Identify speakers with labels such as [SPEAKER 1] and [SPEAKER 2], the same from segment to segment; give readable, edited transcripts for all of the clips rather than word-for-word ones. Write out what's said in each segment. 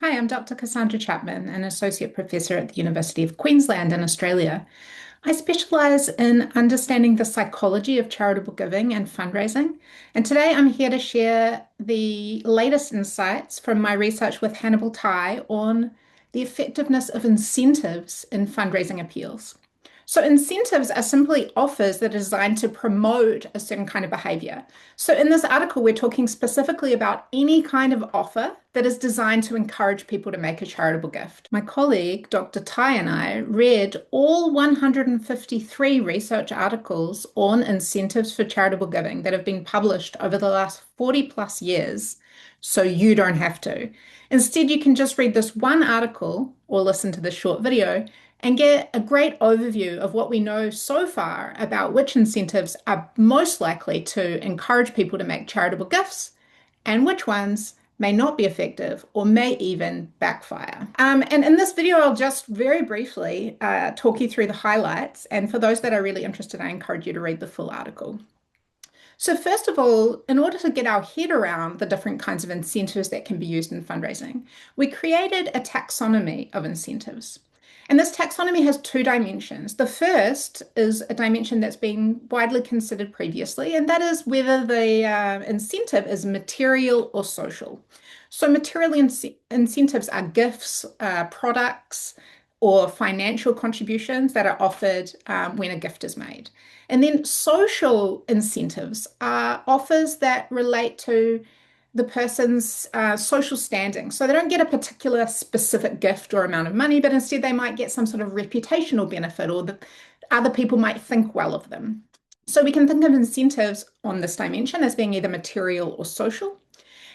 [SPEAKER 1] Hi, I'm Dr. Cassandra Chapman, an Associate Professor at the University of Queensland in Australia. I specialise in understanding the psychology of charitable giving and fundraising. And today I'm here to share the latest insights from my research with Hannibal Ty on the effectiveness of incentives in fundraising appeals. So, incentives are simply offers that are designed to promote a certain kind of behavior. So, in this article, we're talking specifically about any kind of offer that is designed to encourage people to make a charitable gift. My colleague, Dr. Tai, and I read all 153 research articles on incentives for charitable giving that have been published over the last 40 plus years, so you don't have to. Instead, you can just read this one article or listen to this short video and get a great overview of what we know so far about which incentives are most likely to encourage people to make charitable gifts and which ones may not be effective or may even backfire. And in this video, I'll just very briefly talk you through the highlights. And for those that are really interested, I encourage you to read the full article. So first of all, in order to get our head around the different kinds of incentives that can be used in fundraising, we created a taxonomy of incentives. And this taxonomy has two dimensions. The first is a dimension that's been widely considered previously, and that is whether the incentive is material or social. So material incentives are gifts, products, or financial contributions that are offered when a gift is made. And then social incentives are offers that relate to the person's social standing. So they don't get a particular specific gift or amount of money, but instead they might get some sort of reputational benefit or other people might think well of them. So we can think of incentives on this dimension as being either material or social.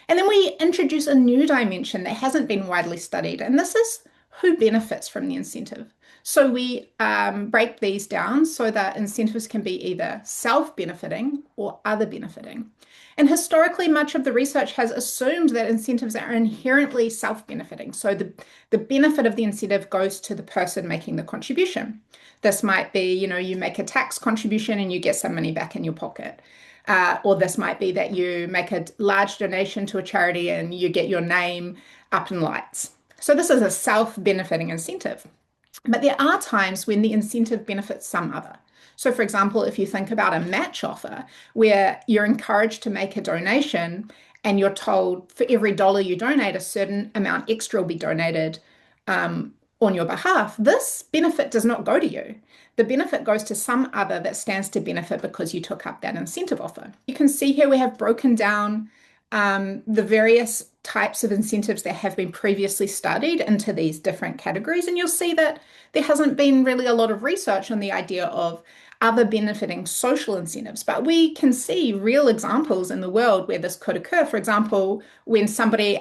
[SPEAKER 1] And then we introduce a new dimension that hasn't been widely studied, and this is who benefits from the incentive. So we break these down so that incentives can be either self-benefiting or other benefiting. And historically, much of the research has assumed that incentives are inherently self-benefiting. So the benefit of the incentive goes to the person making the contribution. This might be, you make a tax contribution and you get some money back in your pocket. Or this might be that you make a large donation to a charity and you get your name up in lights. So this is a self-benefiting incentive. But there are times when the incentive benefits some other. So for example, if you think about a match offer where you're encouraged to make a donation and you're told for every dollar you donate, a certain amount extra will be donated on your behalf, this benefit does not go to you. The benefit goes to some other that stands to benefit because you took up that incentive offer. You can see here we have broken down the various types of incentives that have been previously studied into these different categories. And you'll see that there hasn't been really a lot of research on the idea of other benefiting social incentives, but we can see real examples in the world where this could occur. For example, when somebody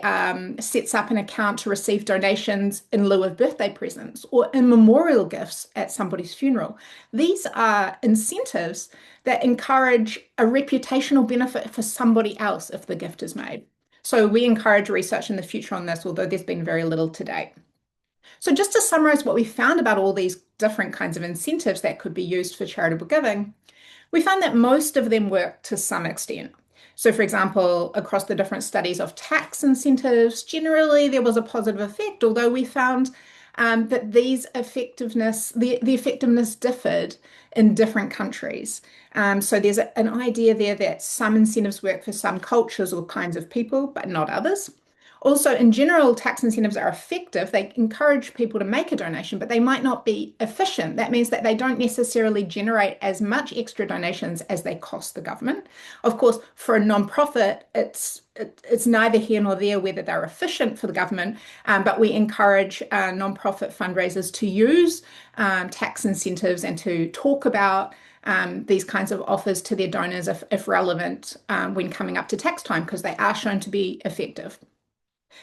[SPEAKER 1] sets up an account to receive donations in lieu of birthday presents or in memorial gifts at somebody's funeral. These are incentives that encourage a reputational benefit for somebody else if the gift is made. So we encourage research in the future on this, although there's been very little to date. So just to summarize what we found about all these different kinds of incentives that could be used for charitable giving, we found that most of them work to some extent. So for example, across the different studies of tax incentives, generally there was a positive effect, although we found that the effectiveness differed in different countries. So there's an idea there that some incentives work for some cultures or kinds of people, but not others. Also, in general, tax incentives are effective. They encourage people to make a donation, but they might not be efficient. That means that they don't necessarily generate as much extra donations as they cost the government. Of course, for a nonprofit, it's neither here nor there whether they're efficient for the government, but we encourage nonprofit fundraisers to use tax incentives and to talk about these kinds of offers to their donors if relevant when coming up to tax time, because they are shown to be effective.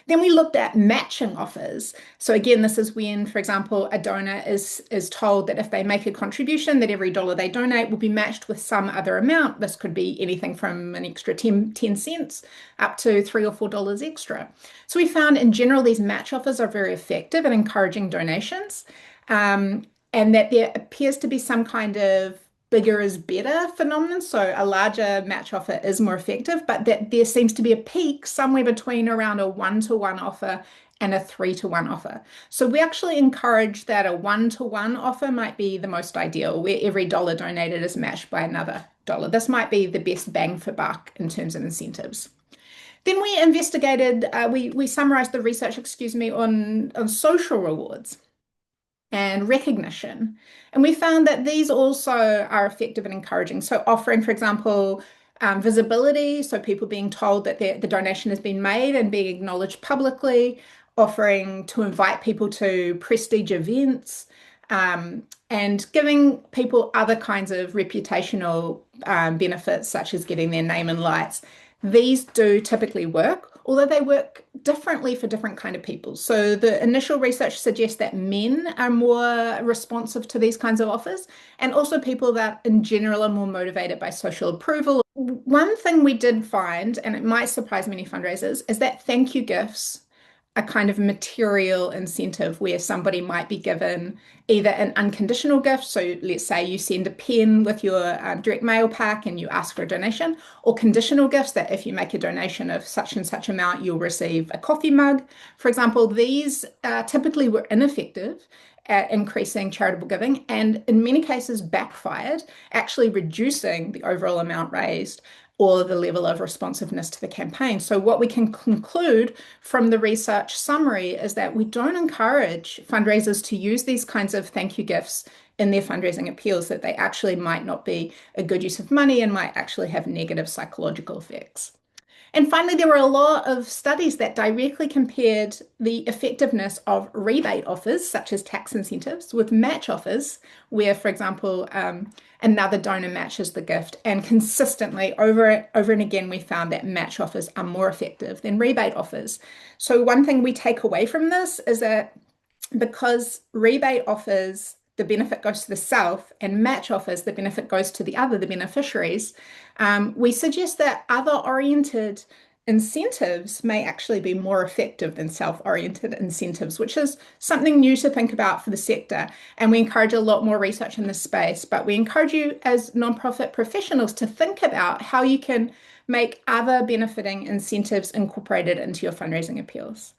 [SPEAKER 1] Then we looked at matching offers. So again, this is when, for example, a donor is told that if they make a contribution, that every dollar they donate will be matched with some other amount. This could be anything from an extra 10 cents up to $3 or $4 extra. So we found in general, these match offers are very effective at encouraging donations, and that there appears to be some kind of bigger is better phenomenon. So a larger match offer is more effective, but that there seems to be a peak somewhere between around a one-to-one offer and a 3-to-1 offer. So we actually encourage that a 1-to-1 offer might be the most ideal, where every dollar donated is matched by another dollar. This might be the best bang for buck in terms of incentives. Then we investigated, we summarized the research, on social rewards and recognition. And we found that these also are effective and encouraging. So offering, for example, visibility, so people being told that the donation has been made and being acknowledged publicly, offering to invite people to prestige events, and giving people other kinds of reputational benefits, such as getting their name in lights. These do typically work, although they work differently for different kind of people. So the initial research suggests that men are more responsive to these kinds of offers, and also people that in general are more motivated by social approval. One thing we did find, and it might surprise many fundraisers, is that thank you gifts a kind of material incentive where somebody might be given either an unconditional gift. So let's say you send a pen with your direct mail pack and you ask for a donation, or conditional gifts that if you make a donation of such and such amount, you'll receive a coffee mug. For example, these typically were ineffective at increasing charitable giving and in many cases backfired, actually reducing the overall amount raised or the level of responsiveness to the campaign. So what we can conclude from the research summary is that we don't encourage fundraisers to use these kinds of thank you gifts in their fundraising appeals, that they actually might not be a good use of money and might actually have negative psychological effects. And finally, there were a lot of studies that directly compared the effectiveness of rebate offers, such as tax incentives, with match offers, where, for example, another donor matches the gift. And consistently, over and again, we found that match offers are more effective than rebate offers. So one thing we take away from this is that because rebate offers, the benefit goes to the self, and match offers, the benefit goes to the other, the beneficiaries, we suggest that other-oriented incentives may actually be more effective than self-oriented incentives, which is something new to think about for the sector. And we encourage a lot more research in this space, but we encourage you as nonprofit professionals to think about how you can make other benefiting incentives incorporated into your fundraising appeals.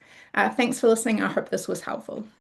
[SPEAKER 1] Thanks for listening. I hope this was helpful.